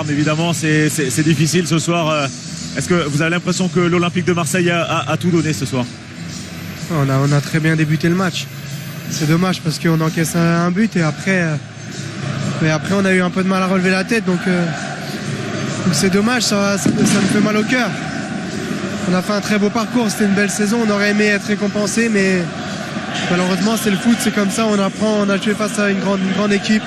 larmes, évidemment, c'est difficile ce soir. Est-ce que vous avez l'impression que l'Olympique de Marseille a tout donné ce soir? On a très bien débuté le match. C'est dommage parce qu'on encaisse un but et après on a eu un peu de mal à relever la tête. Donc c'est dommage, ça me fait mal au cœur. On a fait un très beau parcours, c'était une belle saison. On aurait aimé être récompensé, mais malheureusement c'est le foot, c'est comme ça. On apprend, on a joué face à une grande équipe.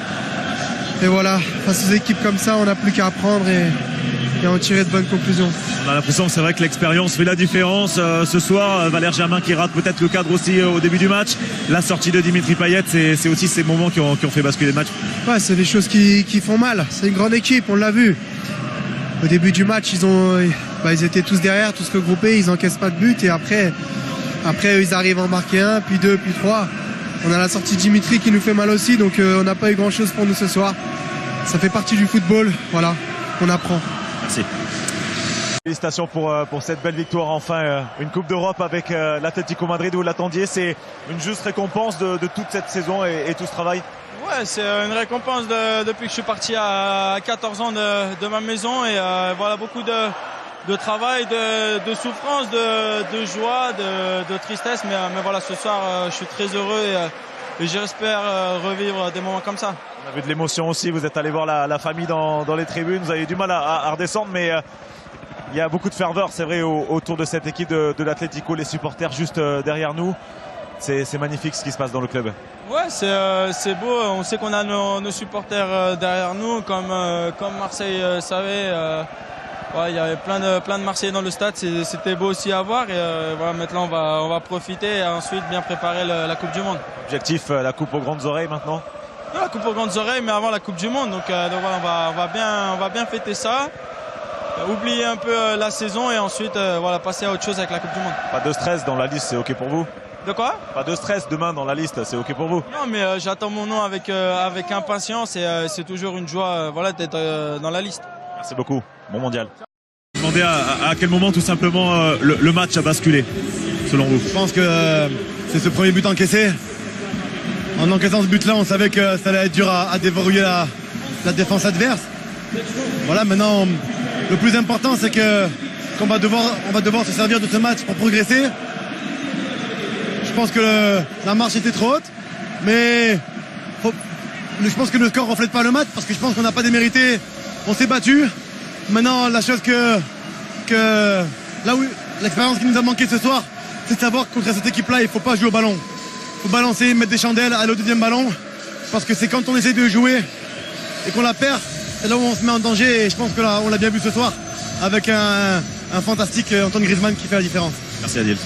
Et voilà, face aux équipes comme ça, on n'a plus qu'à apprendre et en tirer de bonnes conclusions. On a l'impression que c'est vrai que l'expérience fait la différence. Ce soir, Valère Germain qui rate peut-être le cadre aussi au début du match. La sortie de Dimitri Payet, c'est aussi ces moments qui ont fait basculer le match. Ouais, c'est des choses qui font mal. C'est une grande équipe, on l'a vu. Au début du match, ils étaient tous derrière, tous regroupés, ils n'encaissent pas de but. Et après, ils arrivent à en marquer un, puis deux, puis trois. On a la sortie de Dimitri qui nous fait mal aussi, donc on n'a pas eu grand-chose pour nous ce soir. Ça fait partie du football, voilà, on apprend. Merci. Félicitations pour cette belle victoire, enfin une Coupe d'Europe avec l'Atlético Madrid. Vous l'attendiez, c'est une juste récompense de toute cette saison et tout ce travail? Ouais, c'est une récompense depuis que je suis parti à 14 ans de ma maison et voilà, beaucoup de travail, de souffrance, de joie, de tristesse, mais voilà, ce soir je suis très heureux et j'espère revivre des moments comme ça. On a vu de l'émotion aussi, vous êtes allé voir la famille dans les tribunes, vous avez eu du mal à redescendre, mais il y a beaucoup de ferveur, c'est vrai, autour de cette équipe de l'Atlético, les supporters juste derrière nous. C'est magnifique ce qui se passe dans le club. Ouais, c'est beau, on sait qu'on a nos supporters derrière nous, comme Marseille savait. Ouais, il y avait plein de Marseillais dans le stade, c'était beau aussi à voir et voilà, maintenant on va profiter et ensuite bien préparer la Coupe du Monde. Objectif, la Coupe aux grandes oreilles maintenant? La Coupe aux grandes oreilles, mais avant la Coupe du Monde, donc voilà, on va bien fêter ça, oublier un peu la saison et ensuite voilà, passer à autre chose avec la Coupe du Monde. Pas de stress dans la liste, c'est ok pour vous? De quoi? Pas de stress demain dans la liste, c'est ok pour vous? Non, mais j'attends mon nom avec impatience et c'est toujours une joie voilà, d'être dans la liste. Merci beaucoup, bon mondial. Demandez à quel moment tout simplement le match a basculé, selon vous? Je pense que c'est ce premier but encaissé. En encaissant ce but-là, on savait que ça allait être dur à déverrouiller la défense adverse. Voilà, maintenant, le plus important, c'est qu'on va devoir se servir de ce match pour progresser. Je pense que la marche était trop haute, mais je pense que le score ne reflète pas le match parce que je pense qu'on n'a pas démérité. On s'est battu. Maintenant, la chose que là où l'expérience qui nous a manqué ce soir, c'est de savoir que contre cette équipe-là, il ne faut pas jouer au ballon. Il faut balancer, mettre des chandelles, aller au deuxième ballon, parce que c'est quand on essaie de jouer et qu'on la perd, c'est là où on se met en danger. Et je pense que là, on l'a bien vu ce soir avec un fantastique Antoine Griezmann qui fait la différence. Merci Adil.